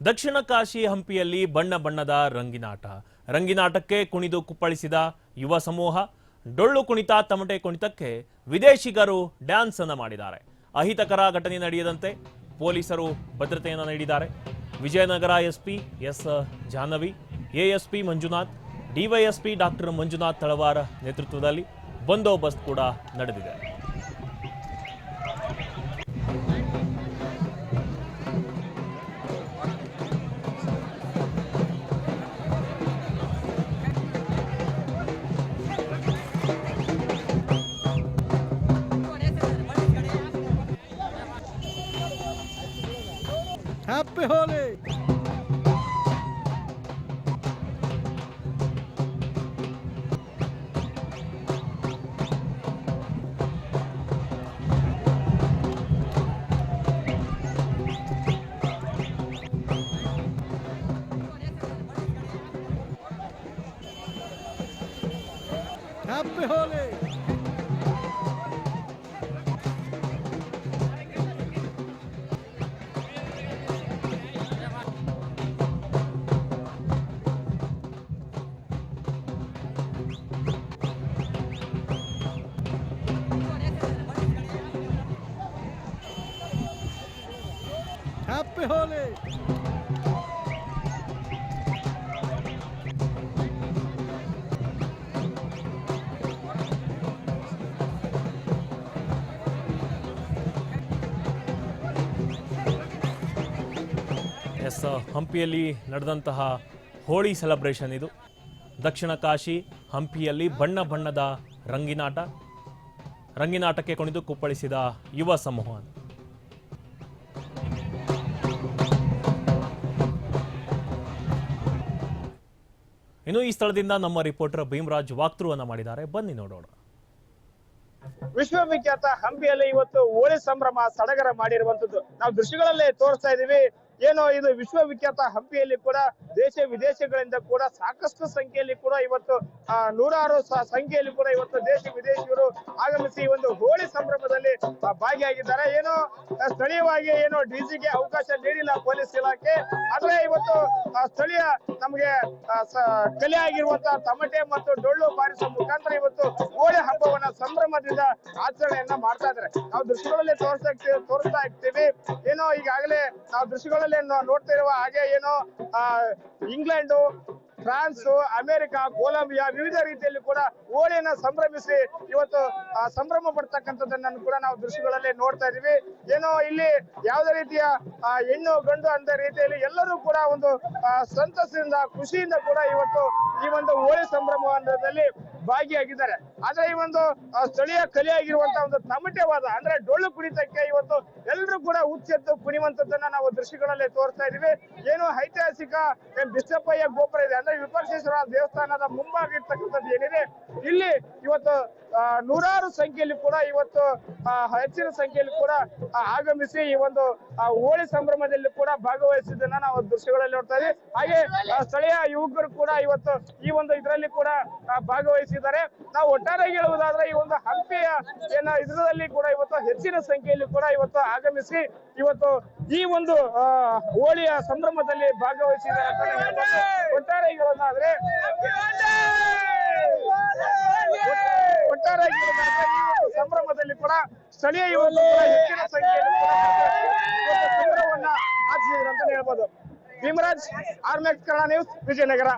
ದಕ್ಷಿಣ ಕಾಶಿ ಹಂಪಿಯಲ್ಲಿ ಬಣ್ಣ ಬಣ್ಣದ ರಂಗಿನಾಟ. ರಂಗಿನಾಟಕ್ಕೆ ಕುಣಿದು ಕುಪ್ಪಳಿಸಿದ ಯುವ ಸಮೂಹ. ಡೊಳ್ಳು ಕುಣಿತ, ತಮಟೆ ಕುಣಿತಕ್ಕೆ ವಿದೇಶಿಗರು ಡ್ಯಾನ್ಸ್ ಅನ್ನು ಮಾಡಿದ್ದಾರೆ. ಅಹಿತಕರ ಘಟನೆ ನಡೆಯದಂತೆ ಪೊಲೀಸರು ಭದ್ರತೆಯನ್ನು ನೀಡಿದ್ದಾರೆ. Vijayanagara SP S Jahnavi, ASP Manjunath, DYSP doctor Manjunath Talawar ನೇತೃತ್ವದಲ್ಲಿ ಬಂದೋಬಸ್ತ್ ಕೂಡ ನಡೆದಿದೆ. Happy Holi! Happy Holi! Happy Holi! Yes, ಹಂಪಿಯಲ್ಲಿ ನಡೆದಂತಹ ಹೋಳಿ ಸೆಲೆಬ್ರೇಷನ್ ಇದು. ದಕ್ಷಿಣ ಕಾಶಿ ಹಂಪಿಯಲ್ಲಿ ಬಣ್ಣ ಬಣ್ಣದ ರಂಗಿನಾಟಕ್ಕೆ ಕುಣಿದು ಕುಪ್ಪಳಿಸಿದ ಯುವ ಸಮೂಹ. ಇನ್ನು ಈ ಸ್ಥಳದಿಂದ ನಮ್ಮ ರಿಪೋರ್ಟರ್ ಭೀಮರಾಜ್ ವಾಕ್ಥ್ರೂ ಅನ್ನ ಮಾಡಿದ್ದಾರೆ, ಬನ್ನಿ ನೋಡೋಣ. ವಿಶ್ವವಿಖ್ಯಾತ ಹಂಪಿಯಲ್ಲಿ ಇವತ್ತು ಹೋಳಿ ಸಂಭ್ರಮ ಸಡಗರ ಮಾಡಿರುವಂತದ್ದು ನಾವು ದೃಶ್ಯಗಳಲ್ಲೇ ತೋರಿಸ್ತಾ ಇದೀವಿ. ಏನೋ ಇದು ವಿಶ್ವವಿಖ್ಯಾತ ಹಂಪಿಯಲ್ಲಿ ಕೂಡ ದೇಶ ವಿದೇಶಗಳಿಂದ ಕೂಡ ಸಾಕಷ್ಟು ಸಂಖ್ಯೆಯಲ್ಲಿ ಕೂಡ ಇವತ್ತು ನೂರಾರು ಸಂಖ್ಯೆಯಲ್ಲಿ ಕೂಡ ಇವತ್ತು ದೇಶ ವಿದೇಶಿಗರು ಆಗಮಿಸಿ ಈ ಒಂದು ಹೋಳಿ ಸಂಭ್ರಮದಲ್ಲಿ ಭಾಗಿಯಾಗಿದ್ದಾರೆ. ಏನೋ ಸ್ಥಳೀಯವಾಗಿ ಏನೋ ಡಿಜಿಗೆ ಅವಕಾಶ ನೀಡಿಲ್ಲ ಪೊಲೀಸ್ ಇಲಾಖೆ, ಆದ್ರೆ ಇವತ್ತು ಸ್ಥಳೀಯ ನಮಗೆ ಕಲೆ ಆಗಿರುವಂತಹ ತಮಟೆ ಮತ್ತು ಡೊಳ್ಳು ಬಾರಿಸುವ ಮುಖಾಂತರ ಇವತ್ತು ಹೋಳಿ ಹಬ್ಬವನ್ನ ಸಂಭ್ರಮದಿಂದ ಆಚರಣೆಯನ್ನ ಮಾಡ್ತಾ ಇದ್ದಾರೆ. ನಾವು ದೃಶ್ಯಗಳಲ್ಲಿ ತೋರಿಸ್ತಾ ಇರ್ತೀವಿ. ಏನೋ ಈಗಾಗಲೇ ನಾವು ದೃಶ್ಯಗಳಲ್ಲಿ ನೋಡ್ತಾ ಇರುವ ಹಾಗೆ ಏನೋ ಇಂಗ್ಲೆಂಡ್, ಫ್ರಾನ್ಸ್, ಅಮೆರಿಕ, ಕೊಲಂಬಿಯಾ ವಿವಿಧ ರೀತಿಯಲ್ಲಿ ಕೂಡ ಹೋಳಿಯನ್ನ ಸಂಭ್ರಮಿಸಿ ಇವತ್ತು ಸಂಭ್ರಮ ಪಡ್ತಕ್ಕಂಥದ್ದನ್ನು ಕೂಡ ನಾವು ದೃಶ್ಯಗಳಲ್ಲಿ ನೋಡ್ತಾ ಇದೀವಿ. ಏನೋ ಇಲ್ಲಿ ಯಾವುದೇ ರೀತಿಯ ಹೆಣ್ಣು ಗಂಡು ಅಂತ ರೀತಿಯಲ್ಲಿ ಎಲ್ಲರೂ ಕೂಡ ಒಂದು ಸಂತಸದಿಂದ ಖುಷಿಯಿಂದ ಕೂಡ ಇವತ್ತು ಈ ಒಂದು ಹೋಳಿ ಸಂಭ್ರಮದಲ್ಲಿ ಭಾಗಿಯಾಗಿದ್ದಾರೆ. ಆದ್ರೆ ಈ ಒಂದು ಸ್ಥಳೀಯ ಕಲೆಯಾಗಿರುವಂತಹ ಒಂದು ತಮಟೆವಾದ ಅಂದ್ರೆ ಡೊಳ್ಳು ಕುಣಿತಕ್ಕೆ ಇವತ್ತು ಎಲ್ಲರೂ ಕೂಡ ಹುಚ್ಚೆತ್ತು ಕುಣಿಯುವಂತದ್ದನ್ನ ನಾವು ದೃಶ್ಯಗಳಲ್ಲಿ ತೋರಿಸ್ತಾ ಇದೀವಿ. ಏನು ಐತಿಹಾಸಿಕ ಬಿಷ್ಟಪ್ಪಯ್ಯ ಗೋಪುರ ಇದೆ ಅಂದ್ರೆ ವಿಪರ್ಶೇಶ್ವರ ದೇವಸ್ಥಾನದ ಮುಂಭಾಗ ಇರ್ತಕ್ಕಂಥದ್ದು ಏನಿದೆ, ಇಲ್ಲಿ ಇವತ್ತು ನೂರಾರು ಸಂಖ್ಯೆಯಲ್ಲಿ ಕೂಡ ಇವತ್ತು ಹೆಚ್ಚಿನ ಸಂಖ್ಯೆಯಲ್ಲಿ ಕೂಡ ಆಗಮಿಸಿ ಈ ಒಂದು ಹೋಳಿ ಸಂಭ್ರಮದಲ್ಲಿ ಕೂಡ ಭಾಗವಹಿಸಿದ್ದನ್ನ ನಾವು ದೃಶ್ಯಗಳಲ್ಲಿ ನೋಡ್ತಾ ಇದ್ದೀವಿ. ಹಾಗೆ ಸ್ಥಳೀಯ ಯುವಕರು ಕೂಡ ಇವತ್ತು ಈ ಒಂದು ಇದರಲ್ಲಿ ಕೂಡ ಭಾಗವಹಿಸಿದ್ದಾರೆ. ನಾವು ಒಟ್ಟಾರೆ ಹೇಳುವುದಾದ್ರೆ ಈ ಒಂದು ಹಂಪಿಯ ಇದರಲ್ಲಿ ಕೂಡ ಇವತ್ತು ಹೆಚ್ಚಿನ ಸಂಖ್ಯೆಯಲ್ಲಿ ಕೂಡ ಇವತ್ತು ಆಗಮಿಸಿ ಇವತ್ತು ಈ ಒಂದು ಹೋಳಿಯ ಸಂಭ್ರಮದಲ್ಲಿ ಭಾಗವಹಿಸಿದ್ದಾರೆ ಅಂತ ಒಟ್ಟಾರೆ ಹೇಳೋದಾದ್ರೆ ಸಂಭ್ರಮದಲ್ಲಿ ಕೂಡ ಸ್ಥಳೀಯ ಯುವಕರು ಕೂಡ ಹೆಚ್ಚಿನ ಸಂಖ್ಯೆಯಲ್ಲಿ ಸಂಭ್ರಮವನ್ನ ಆಚರಿಸಿದ್ರು ಅಂತ ಹೇಳ್ಬೋದು. ಭೀಮರಾಜ್, ಆರ್ಮೆಕ್ಸ್ ಕನ್ನಡ ನ್ಯೂಸ್, ವಿಜಯನಗರ.